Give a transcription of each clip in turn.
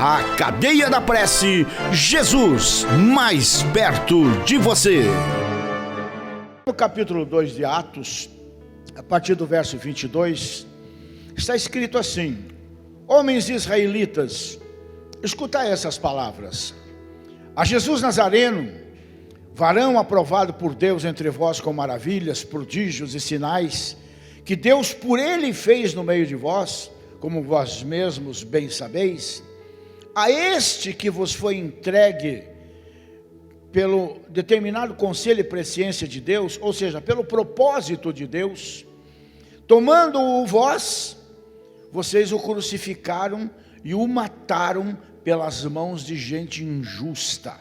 A Cadeia da Prece, Jesus, mais perto de você. No capítulo 2 de Atos, a partir do verso 22, está escrito assim: homens israelitas, escutai essas palavras. A Jesus Nazareno, varão aprovado por Deus entre vós com maravilhas, prodígios e sinais, que Deus por ele fez no meio de vós, como vós mesmos bem sabeis, a este que vos foi entregue pelo determinado conselho e presciência de Deus, ou seja, pelo propósito de Deus, tomando-o vós, vocês o crucificaram e o mataram pelas mãos de gente injusta,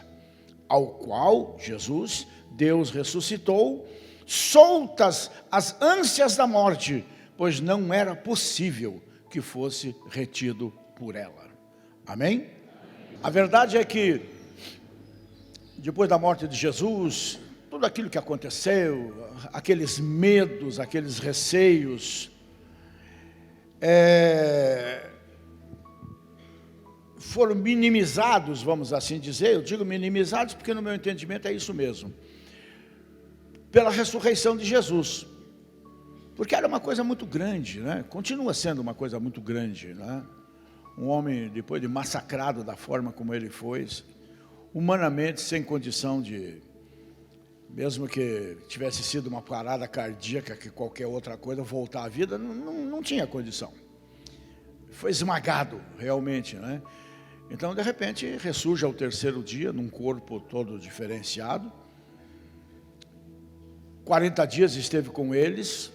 ao qual Jesus, Deus ressuscitou, soltas as ânsias da morte, pois não era possível que fosse retido por ela. Amém? A verdade é que, depois da morte de Jesus, tudo aquilo que aconteceu, aqueles medos, aqueles receios, foram minimizados, vamos assim dizer. Eu digo minimizados porque no meu entendimento é isso mesmo, pela ressurreição de Jesus, porque era uma coisa muito grande, né? Continua sendo uma coisa muito grande, né? Um homem, depois de massacrado da forma como ele foi, humanamente sem condição de, mesmo que tivesse sido uma parada cardíaca, que qualquer outra coisa, voltar à vida, não tinha condição. Foi esmagado realmente, né? Então de repente ressurge ao terceiro dia, num corpo todo diferenciado. 40 dias esteve com eles.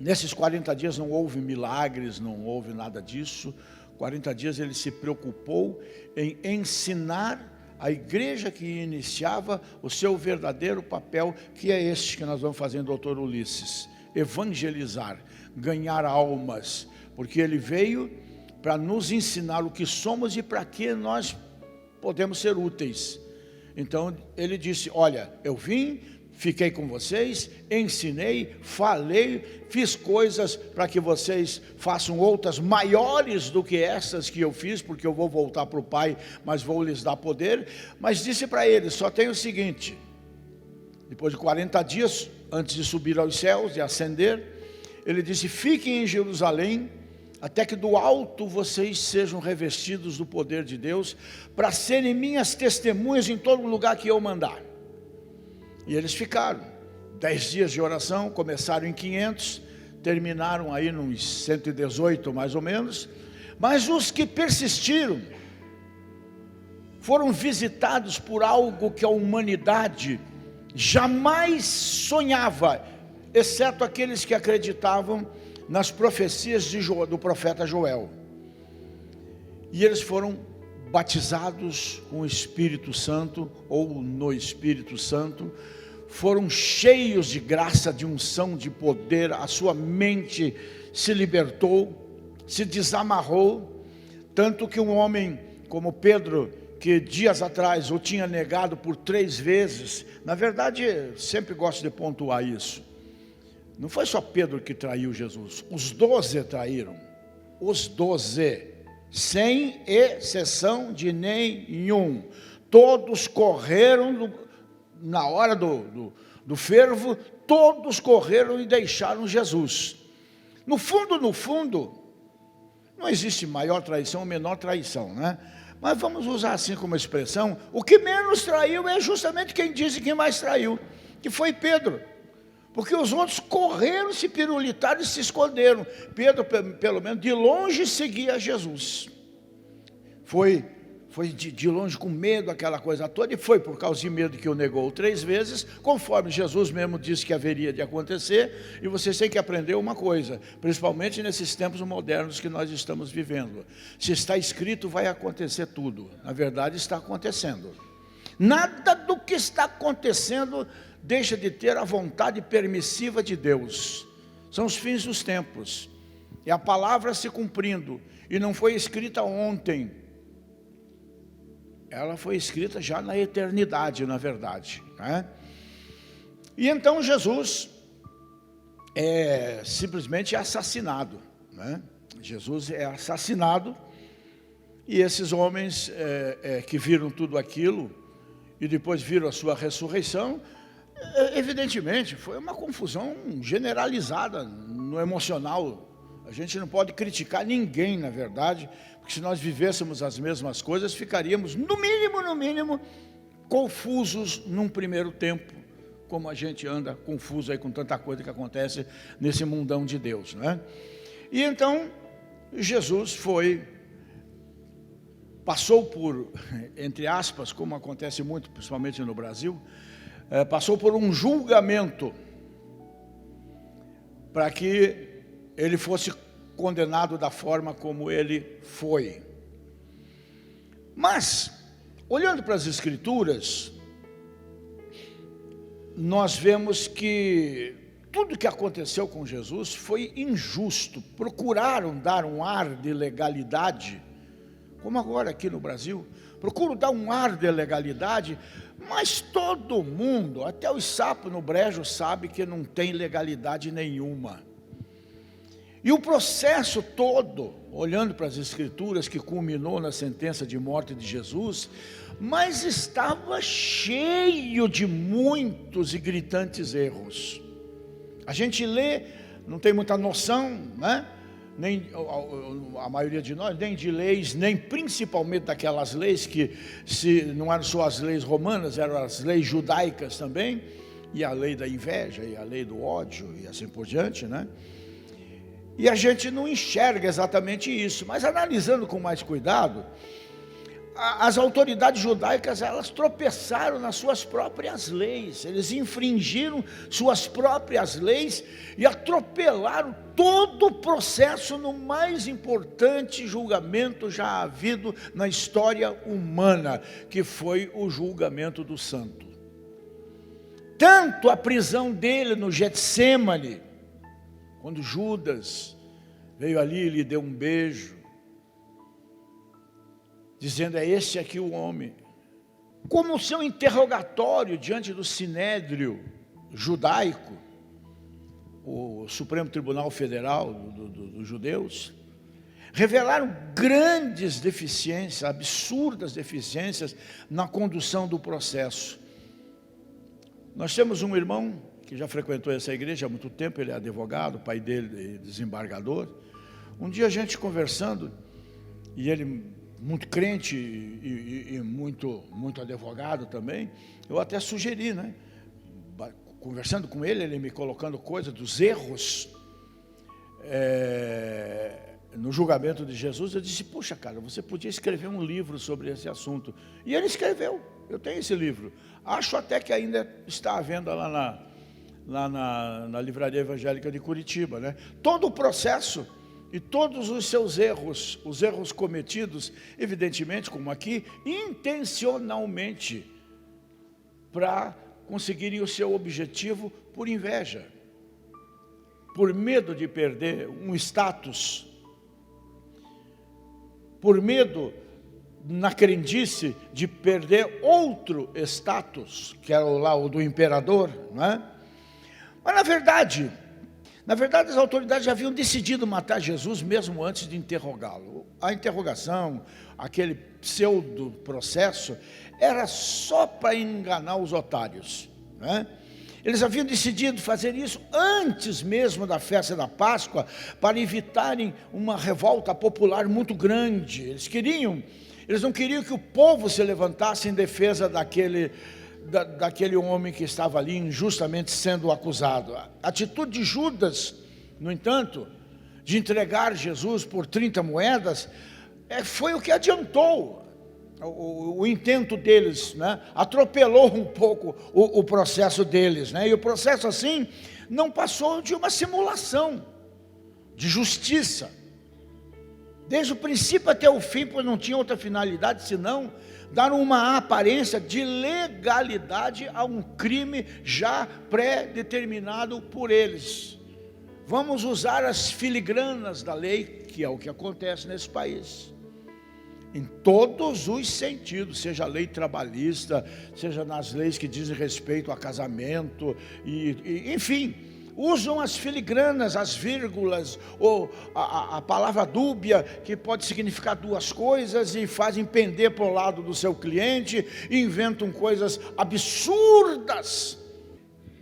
Nesses 40 dias não houve milagres, não houve nada disso. 40 dias ele se preocupou em ensinar a igreja que iniciava o seu verdadeiro papel, que é este que nós vamos fazer, doutor Ulisses: evangelizar, ganhar almas, porque ele veio para nos ensinar o que somos e para que nós podemos ser úteis. Então ele disse: olha, eu vim, fiquei com vocês, ensinei, falei, fiz coisas para que vocês façam outras maiores do que essas que eu fiz, porque eu vou voltar para o Pai, mas vou lhes dar poder. Mas disse para eles: só tem o seguinte, depois de 40 dias, antes de subir aos céus, de ascender, ele disse: fiquem em Jerusalém, até que do alto vocês sejam revestidos do poder de Deus, para serem minhas testemunhas em todo lugar que eu mandar. E eles ficaram 10 dias de oração, começaram em 500, terminaram aí nos 118 mais ou menos. Mas os que persistiram foram visitados por algo que a humanidade jamais sonhava, exceto aqueles que acreditavam nas profecias do profeta Joel. E eles foram batizados com o Espírito Santo, ou no Espírito Santo, foram cheios de graça, de unção, de poder. A sua mente se libertou, se desamarrou, tanto que um homem como Pedro, que dias atrás o tinha negado por 3 vezes, na verdade, sempre gosto de pontuar isso, não foi só Pedro que traiu Jesus, os 12 traíram, os 12, sem exceção de nenhum. Todos correram na hora do fervo, todos correram e deixaram Jesus. No fundo, não existe maior traição ou menor traição, né? Mas vamos usar assim como expressão: o que menos traiu é justamente quem disse que mais traiu, que foi Pedro. Porque os outros correram, se pirulitaram e se esconderam. Pedro, pelo menos de longe, seguia Jesus. Foi de longe com medo, aquela coisa toda, e foi por causa de medo que o negou 3 vezes, conforme Jesus mesmo disse que haveria de acontecer. E vocês têm que aprender uma coisa, principalmente nesses tempos modernos que nós estamos vivendo: se está escrito, vai acontecer tudo. Na verdade, está acontecendo. Nada do que está acontecendo deixa de ter a vontade permissiva de Deus. São os fins dos tempos, e a palavra se cumprindo. E não foi escrita ontem, ela foi escrita já na eternidade, na verdade, né? E então Jesus simplesmente é assassinado, né? Jesus é assassinado E esses homens que viram tudo aquilo e depois viram a sua ressurreição, evidentemente, foi uma confusão generalizada no emocional. A gente não pode criticar ninguém, na verdade, porque se nós vivêssemos as mesmas coisas, ficaríamos, no mínimo, confusos num primeiro tempo, como a gente anda confuso aí com tanta coisa que acontece nesse mundão de Deus, não é? E então, Jesus passou por, entre aspas, como acontece muito, principalmente no Brasil, passou por um julgamento para que ele fosse condenado da forma como ele foi. Mas, olhando para as Escrituras, nós vemos que tudo que aconteceu com Jesus foi injusto. Procuraram dar um ar de legalidade, como agora aqui no Brasil, procuram dar um ar de legalidade, mas todo mundo, até os sapos no brejo, sabe que não tem legalidade nenhuma. E o processo todo, olhando para as Escrituras, que culminou na sentença de morte de Jesus, mas estava cheio de muitos e gritantes erros. A gente lê, não tem muita noção, né? Nem a maioria de nós, nem de leis, nem principalmente daquelas leis que não eram só as leis romanas, eram as leis judaicas também, e a lei da inveja, e a lei do ódio, e assim por diante, né? E a gente não enxerga exatamente isso, mas analisando com mais cuidado, as autoridades judaicas, elas tropeçaram nas suas próprias leis, eles infringiram suas próprias leis e atropelaram todo o processo no mais importante julgamento já havido na história humana, que foi o julgamento do santo. Tanto a prisão dele no Getsêmani, quando Judas veio ali e lhe deu um beijo, dizendo, é esse aqui o homem. Como o seu interrogatório diante do Sinédrio judaico, o Supremo Tribunal Federal dos judeus, revelaram grandes deficiências, absurdas deficiências na condução do processo. Nós temos um irmão que já frequentou essa igreja há muito tempo, ele é advogado, o pai dele é desembargador. Um dia a gente conversando, e ele muito crente e muito advogado também, eu até sugeri, né? Conversando com ele, ele me colocando coisa dos erros no julgamento de Jesus, eu disse, puxa cara, você podia escrever um livro sobre esse assunto. E ele escreveu, eu tenho esse livro. Acho até que ainda está à venda lá na Livraria Evangélica de Curitiba, né? Todo o processo e todos os seus erros, os erros cometidos, evidentemente, como aqui, intencionalmente, para conseguirem o seu objetivo por inveja, por medo de perder um status, por medo, na crendice, de perder outro status, que era o do imperador, não é? Mas na verdade as autoridades já haviam decidido matar Jesus mesmo antes de interrogá-lo. A interrogação, aquele pseudo processo, era só para enganar os otários, né? Eles haviam decidido fazer isso antes mesmo da festa da Páscoa, para evitarem uma revolta popular muito grande. Eles não queriam que o povo se levantasse em defesa daquele homem que estava ali injustamente sendo acusado. A atitude de Judas, no entanto, de entregar Jesus por 30 moedas, foi o que adiantou o intento deles, né? Atropelou um pouco o processo deles, né? E o processo assim não passou de uma simulação de justiça. Desde o princípio até o fim, pois não tinha outra finalidade senão dar uma aparência de legalidade a um crime já pré-determinado por eles. Vamos usar as filigranas da lei, que é o que acontece nesse país, em todos os sentidos, seja a lei trabalhista, seja nas leis que dizem respeito a casamento, enfim, usam as filigranas, as vírgulas, ou a palavra dúbia, que pode significar duas coisas, e fazem pender para o lado do seu cliente, e inventam coisas absurdas.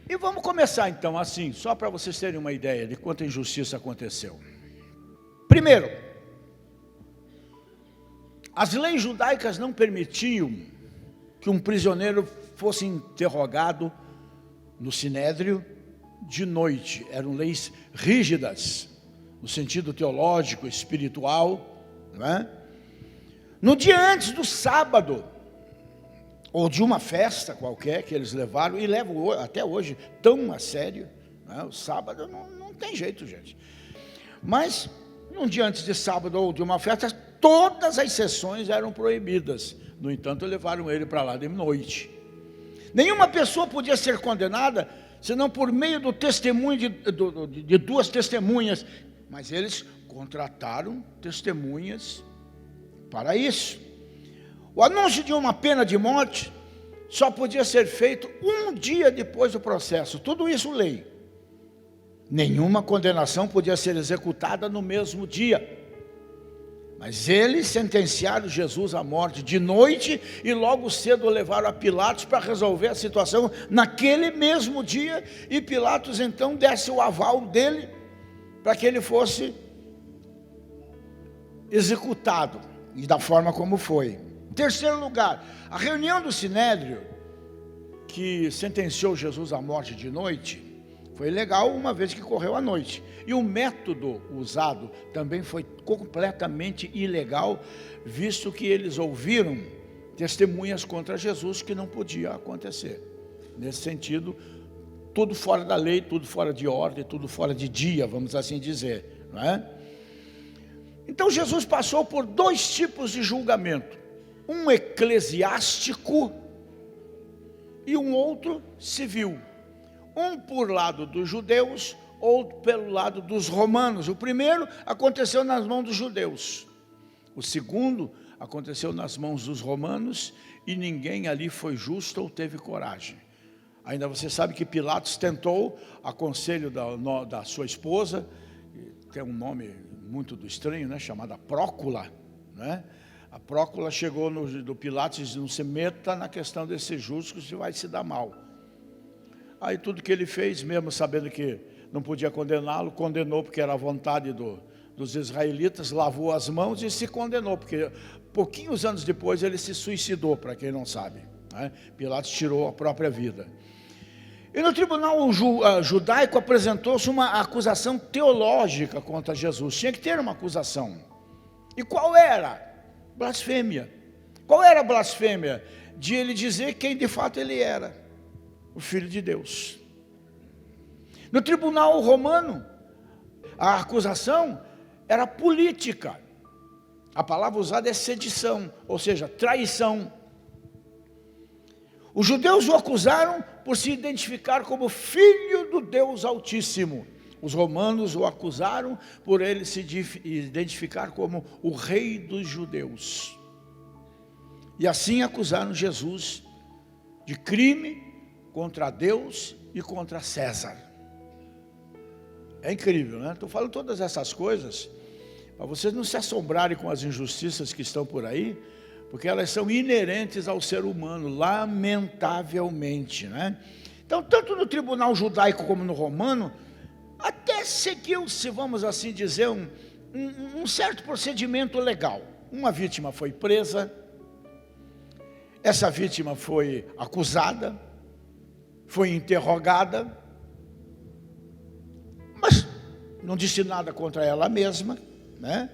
E vamos começar então assim, só para vocês terem uma ideia de quanta injustiça aconteceu. Primeiro, as leis judaicas não permitiam que um prisioneiro fosse interrogado no sinédrio de noite. Eram leis rígidas, no sentido teológico, espiritual, não é? No dia antes do sábado, ou de uma festa qualquer que eles levaram, e levam até hoje tão a sério, não é? O sábado não tem jeito, gente. Mas, um dia antes de sábado ou de uma festa, todas as sessões eram proibidas. No entanto, levaram ele para lá de noite. Nenhuma pessoa podia ser condenada, senão por meio do testemunho de duas testemunhas. Mas eles contrataram testemunhas para isso. O anúncio de uma pena de morte só podia ser feito um dia depois do processo. Tudo isso lei. Nenhuma condenação podia ser executada no mesmo dia. Mas eles sentenciaram Jesus à morte de noite e logo cedo o levaram a Pilatos para resolver a situação naquele mesmo dia. E Pilatos então desse o aval dele para que ele fosse executado, e da forma como foi. Em terceiro lugar, a reunião do Sinédrio, que sentenciou Jesus à morte de noite, foi legal uma vez que correu à noite. E o método usado também foi completamente ilegal, visto que eles ouviram testemunhas contra Jesus que não podia acontecer. Nesse sentido, tudo fora da lei, tudo fora de ordem, tudo fora de dia, vamos assim dizer, não é? Então Jesus passou por dois tipos de julgamento: um eclesiástico e um outro civil. Um por lado dos judeus, outro pelo lado dos romanos. O primeiro aconteceu nas mãos dos judeus. O segundo aconteceu nas mãos dos romanos, e ninguém ali foi justo ou teve coragem. Ainda você sabe que Pilatos tentou, a conselho da sua esposa, tem um nome muito estranho, né, chamada Prócula, né? A Prócula chegou do Pilatos e disse: não se meta na questão desse justo, que você vai se dar mal. Aí tudo que ele fez, mesmo sabendo que não podia condená-lo, condenou porque era a vontade dos israelitas, lavou as mãos e se condenou, porque pouquinhos anos depois ele se suicidou, para quem não sabe, né? Pilatos tirou a própria vida. E no tribunal judaico apresentou-se uma acusação teológica contra Jesus. Tinha que ter uma acusação. E qual era? Blasfêmia. Qual era a blasfêmia? De ele dizer quem de fato ele era: o Filho de Deus. No tribunal romano, a acusação era política. A palavra usada é sedição, ou seja, traição. Os judeus o acusaram por se identificar como Filho do Deus Altíssimo. Os romanos o acusaram por ele se identificar como o Rei dos Judeus. E assim acusaram Jesus de crime contra Deus e contra César. É incrível, né? Estou falando todas essas coisas para vocês não se assombrarem com as injustiças que estão por aí, porque elas são inerentes ao ser humano, lamentavelmente, né? Então, tanto no tribunal judaico como no romano, até seguiu-se, vamos assim dizer, um certo procedimento legal. Uma vítima foi presa, essa vítima foi acusada, foi interrogada, mas não disse nada contra ela mesma, né?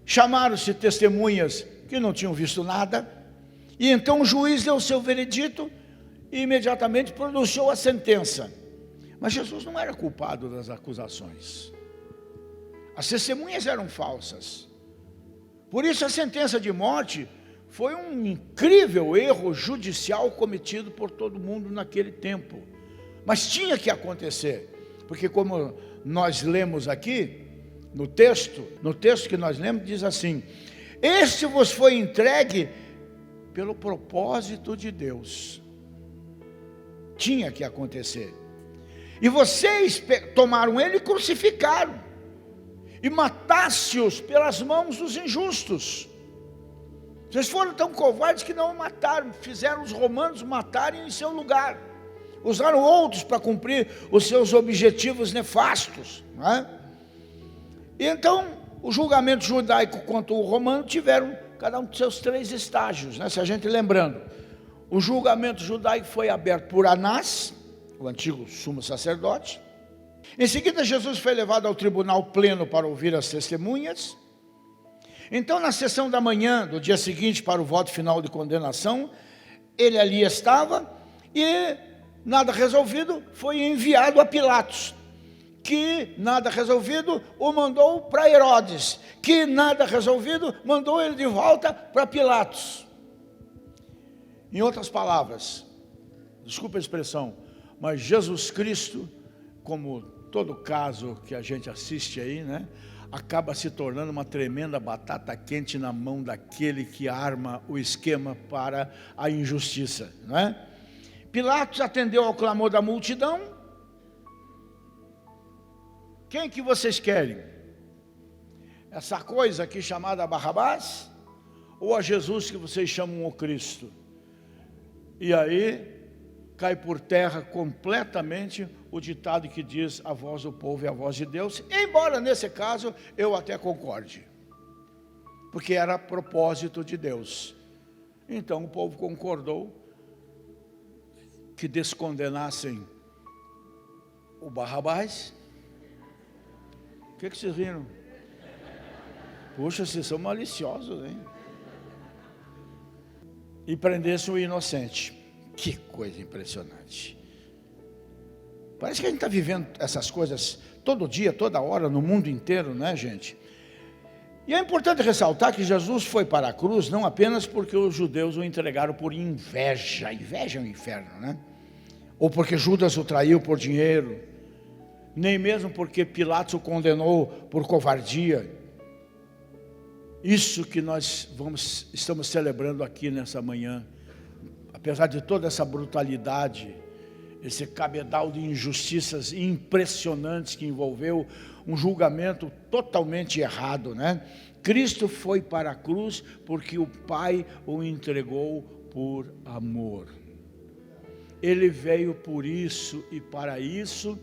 Chamaram-se testemunhas que não tinham visto nada, e então o juiz deu o seu veredito e imediatamente pronunciou a sentença. Mas Jesus não era culpado das acusações. As testemunhas eram falsas. Por isso a sentença de morte foi um incrível erro judicial cometido por todo mundo naquele tempo. Mas tinha que acontecer, porque como nós lemos aqui, no texto que nós lemos, diz assim: este vos foi entregue pelo propósito de Deus. Tinha que acontecer. E vocês tomaram ele e crucificaram, e mataste-os pelas mãos dos injustos. Vocês foram tão covardes que não o mataram, fizeram os romanos matarem em seu lugar. Usaram outros para cumprir os seus objetivos nefastos, não é? E então, o julgamento judaico quanto o romano tiveram cada um dos seus 3 estágios, né? Se a gente lembrando, o julgamento judaico foi aberto por Anás, o antigo sumo sacerdote. Em seguida, Jesus foi levado ao tribunal pleno para ouvir as testemunhas. Então, na sessão da manhã do dia seguinte para o voto final de condenação, ele ali estava, e nada resolvido, foi enviado a Pilatos, que nada resolvido o mandou para Herodes, que nada resolvido mandou ele de volta para Pilatos. Em outras palavras, desculpa a expressão, mas Jesus Cristo, como todo caso que a gente assiste aí, né, acaba se tornando uma tremenda batata quente na mão daquele que arma o esquema para a injustiça, não é? Pilatos atendeu ao clamor da multidão. Quem que vocês querem? Essa coisa aqui chamada Barrabás? Ou a Jesus que vocês chamam o Cristo? E aí cai por terra completamente o ditado que diz: a voz do povo é a voz de Deus, embora nesse caso eu até concorde, porque era propósito de Deus. Então o povo concordou que descondenassem o Barrabás. O que vocês riram? Puxa, vocês são maliciosos, hein? E prendessem o inocente. Que coisa impressionante. Parece que a gente está vivendo essas coisas todo dia, toda hora, no mundo inteiro, né, gente? E é importante ressaltar que Jesus foi para a cruz não apenas porque os judeus o entregaram por inveja. Inveja é um inferno, né? Ou porque Judas o traiu por dinheiro, nem mesmo porque Pilatos o condenou por covardia. Isso que nós estamos celebrando aqui nessa manhã, apesar de toda essa brutalidade, esse cabedal de injustiças impressionantes que envolveu um julgamento totalmente errado, né? Cristo foi para a cruz porque o Pai o entregou por amor. Ele veio por isso e para isso.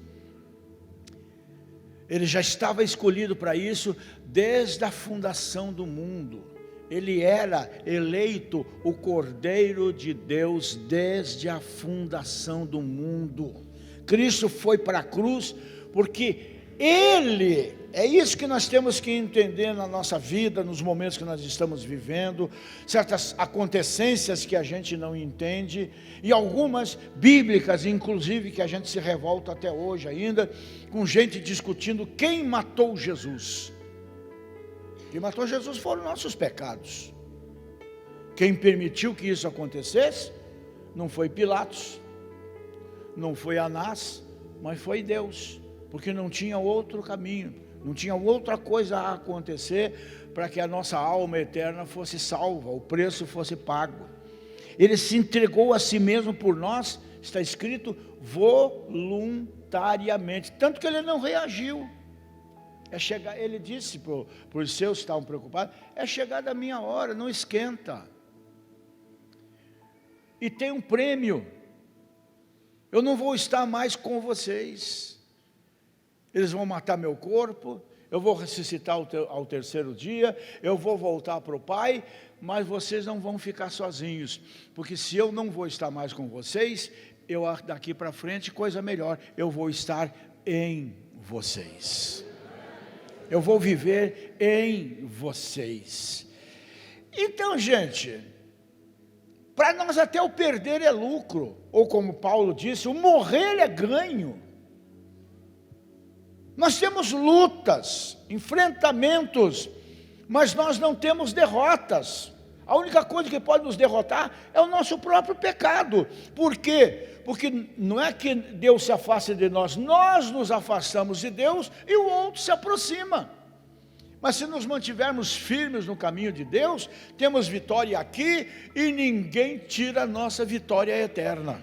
Ele já estava escolhido para isso desde a fundação do mundo. Ele era eleito o Cordeiro de Deus desde a fundação do mundo. Cristo foi para a cruz porque Ele, é isso que nós temos que entender na nossa vida, nos momentos que nós estamos vivendo, certas acontecências que a gente não entende, e algumas bíblicas, inclusive, que a gente se revolta até hoje ainda, com gente discutindo quem matou Jesus. Quem matou Jesus foram nossos pecados. Quem permitiu que isso acontecesse não foi Pilatos, não foi Anás, mas foi Deus, porque não tinha outro caminho, não tinha outra coisa a acontecer para que a nossa alma eterna fosse salva, o preço fosse pago. Ele se entregou a si mesmo por nós, está escrito voluntariamente, tanto que ele não reagiu. Ele disse para os seus que estavam preocupados: é chegada a minha hora, não esquenta. E tem um prêmio. Eu não vou estar mais com vocês. Eles vão matar meu corpo, eu vou ressuscitar ao terceiro dia, eu vou voltar para o Pai, mas vocês não vão ficar sozinhos, porque se eu não vou estar mais com vocês, eu daqui para frente, coisa melhor, eu vou estar em vocês. Eu vou viver em vocês. Então, gente, para nós até o perder é lucro, ou como Paulo disse, o morrer é ganho. Nós temos lutas, enfrentamentos, mas nós não temos derrotas. A única coisa que pode nos derrotar é o nosso próprio pecado. Por quê? Porque não é que Deus se afaste de nós, nós nos afastamos de Deus e o outro se aproxima. Mas se nos mantivermos firmes no caminho de Deus, temos vitória aqui e ninguém tira a nossa vitória eterna.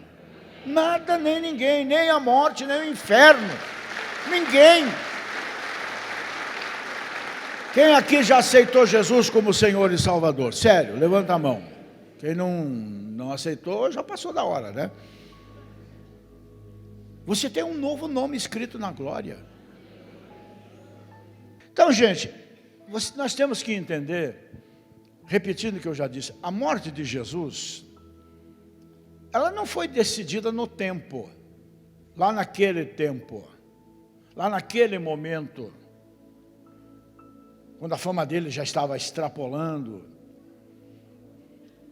Nada nem ninguém, nem a morte, nem o inferno. Ninguém. Quem aqui já aceitou Jesus como Senhor e Salvador? Sério, levanta a mão. Quem não aceitou, já passou da hora, né? Você tem um novo nome escrito na glória. Então, gente, nós temos que entender, repetindo o que eu já disse, a morte de Jesus, ela não foi decidida no tempo, lá naquele tempo, lá naquele momento, quando a fama dele já estava extrapolando,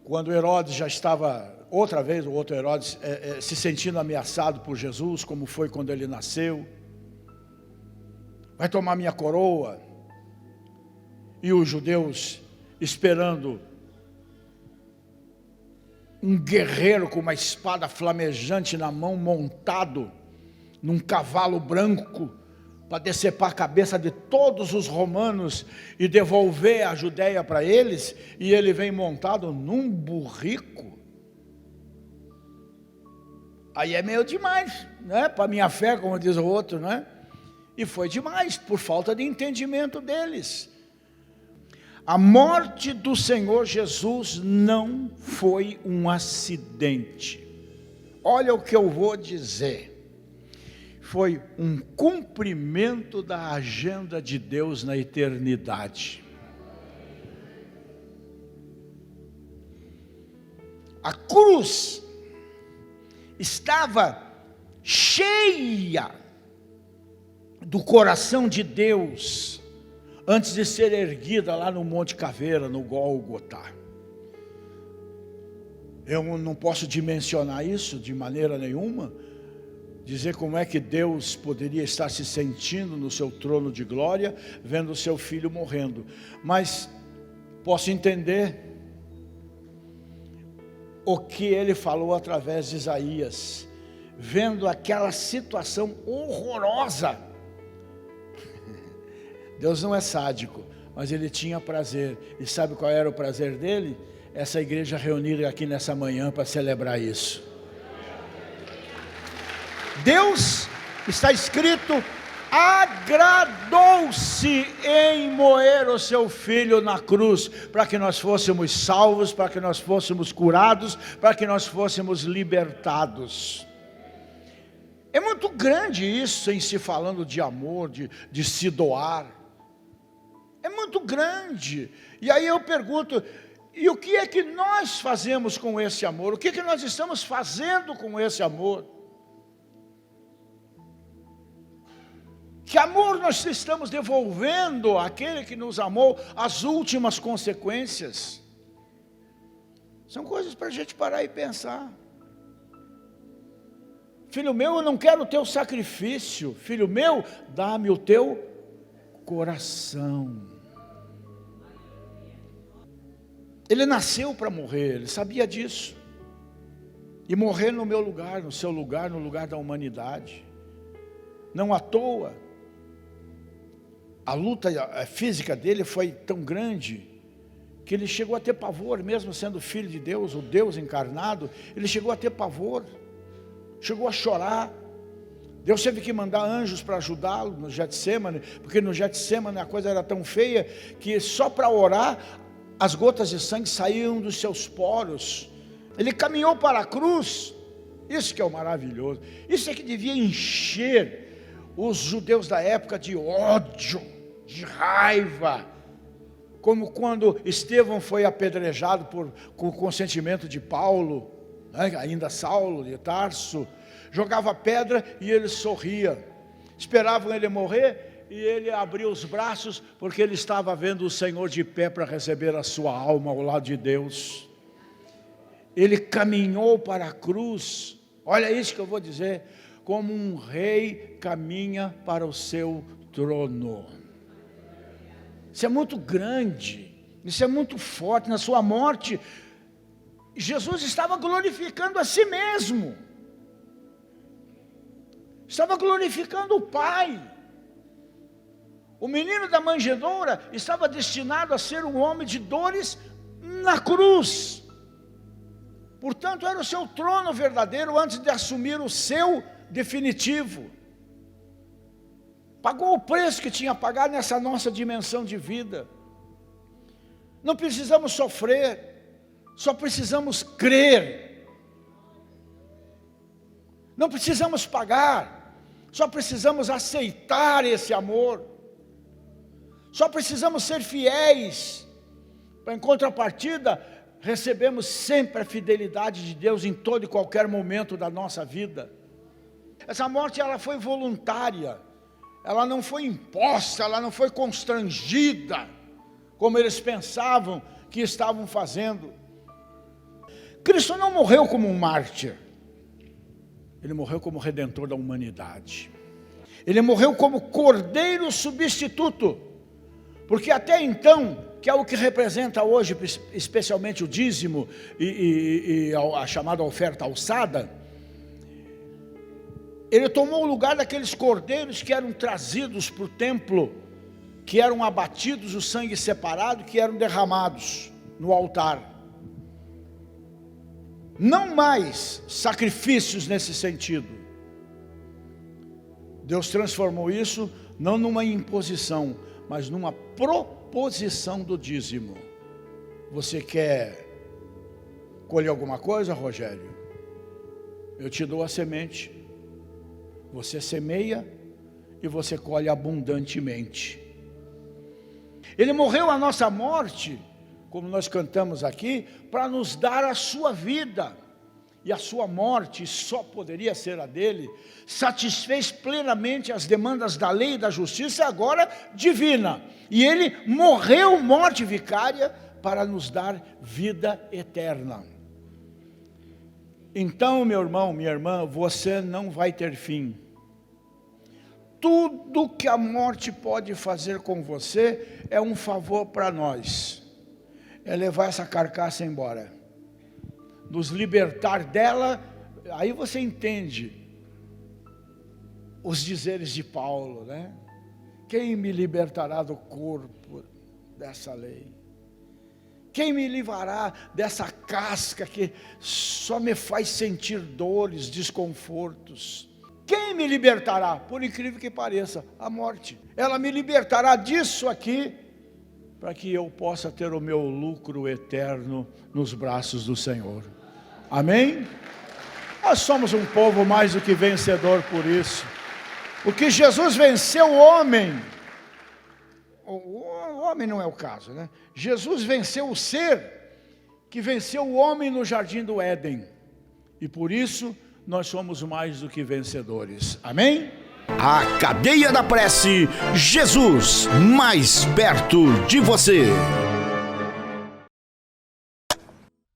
quando Herodes já estava, outra vez, o outro Herodes, se sentindo ameaçado por Jesus, como foi quando ele nasceu. Vai tomar minha coroa. E os judeus esperando um guerreiro com uma espada flamejante na mão, montado num cavalo branco, para decepar a cabeça de todos os romanos e devolver a Judéia para eles, e ele vem montado num burrico. Aí é meio demais, né? Para minha fé, como diz o outro, né? E foi demais, por falta de entendimento deles. A morte do Senhor Jesus não foi um acidente. Olha o que eu vou dizer. Foi um cumprimento da agenda de Deus na eternidade. A cruz estava cheia do coração de Deus antes de ser erguida lá no Monte Caveira, no Gólgota. Eu não posso dimensionar isso de maneira nenhuma, dizer como é que Deus poderia estar se sentindo no seu trono de glória, vendo o seu filho morrendo, mas posso entender o que ele falou através de Isaías, vendo aquela situação horrorosa. Deus não é sádico, mas ele tinha prazer, e sabe qual era o prazer dele? Essa igreja reunida aqui nessa manhã para celebrar isso. Deus, está escrito, agradou-se em moer o seu filho na cruz, para que nós fôssemos salvos, para que nós fôssemos curados, para que nós fôssemos libertados. É muito grande isso em se falando de amor, de se doar. É muito grande. E aí eu pergunto, e o que é que nós fazemos com esse amor? O que é que nós estamos fazendo com esse amor? Que amor nós estamos devolvendo àquele que nos amou, as últimas consequências? São coisas para a gente parar e pensar. Filho meu, eu não quero o teu sacrifício. Filho meu, dá-me o teu coração. Ele nasceu para morrer, ele sabia disso. E morrer no meu lugar, no seu lugar, no lugar da humanidade. Não à toa. A luta física dele foi tão grande que ele chegou a ter pavor, mesmo sendo filho de Deus, o Deus encarnado, ele chegou a ter pavor, chegou a chorar. Deus teve que mandar anjos para ajudá-lo no Getsêmani, porque no Getsêmani a coisa era tão feia que só para orar as gotas de sangue saíam dos seus poros. Ele caminhou para a cruz. Isso que é o maravilhoso. Isso é que devia encher os judeus da época de ódio, de raiva, como quando Estevão foi apedrejado com o consentimento de Paulo, né? Ainda Saulo de Tarso, jogava pedra e ele sorria. Esperavam ele morrer e ele abriu os braços, porque ele estava vendo o Senhor de pé para receber a sua alma ao lado de Deus. Ele caminhou para a cruz. Olha isso que eu vou dizer, como um rei caminha para o seu trono. Isso é muito grande, isso é muito forte. Na sua morte, Jesus estava glorificando a si mesmo, estava glorificando o Pai. O menino da manjedoura estava destinado a ser um homem de dores na cruz, Portanto, era o seu trono verdadeiro antes de assumir o seu definitivo. Pagou o preço que tinha pagado nessa nossa dimensão de vida. Não precisamos sofrer, só precisamos crer. Não precisamos pagar, só precisamos aceitar esse amor. Só precisamos ser fiéis. Em contrapartida, recebemos sempre a fidelidade de Deus em todo e qualquer momento da nossa vida. Essa morte, ela foi voluntária, ela não foi imposta, ela não foi constrangida, como eles pensavam que estavam fazendo. Cristo não morreu como um mártir, ele morreu como redentor da humanidade. Ele morreu como cordeiro substituto, porque até então, que é o que representa hoje, especialmente o dízimo e a chamada oferta alçada, ele tomou o lugar daqueles cordeiros que eram trazidos para o templo, que eram abatidos, o sangue separado, que eram derramados no altar. Não mais sacrifícios nesse sentido. Deus transformou isso não numa imposição, mas numa proposição do dízimo. Você quer colher alguma coisa, Rogério? Eu te dou a semente. Você semeia e você colhe abundantemente. Ele morreu a nossa morte, como nós cantamos aqui, para nos dar a sua vida. E a sua morte, só poderia ser a dele, satisfez plenamente as demandas da lei e da justiça, agora divina. E ele morreu morte vicária para nos dar vida eterna. Então, meu irmão, minha irmã, você não vai ter fim. Tudo que a morte pode fazer com você é um favor para nós. É levar essa carcaça embora, nos libertar dela. Aí você entende os dizeres de Paulo, né? Quem me libertará do corpo dessa lei? Quem me livrará dessa casca que só me faz sentir dores, desconfortos? Quem me libertará? Por incrível que pareça, a morte. Ela me libertará disso aqui, para que eu possa ter o meu lucro eterno nos braços do Senhor. Amém? Nós somos um povo mais do que vencedor por isso. Porque Jesus venceu o homem. O homem não é o caso, né? Jesus venceu o ser que venceu o homem no jardim do Éden. E por isso nós somos mais do que vencedores. Amém? A Cadeia da Prece, Jesus mais perto de você.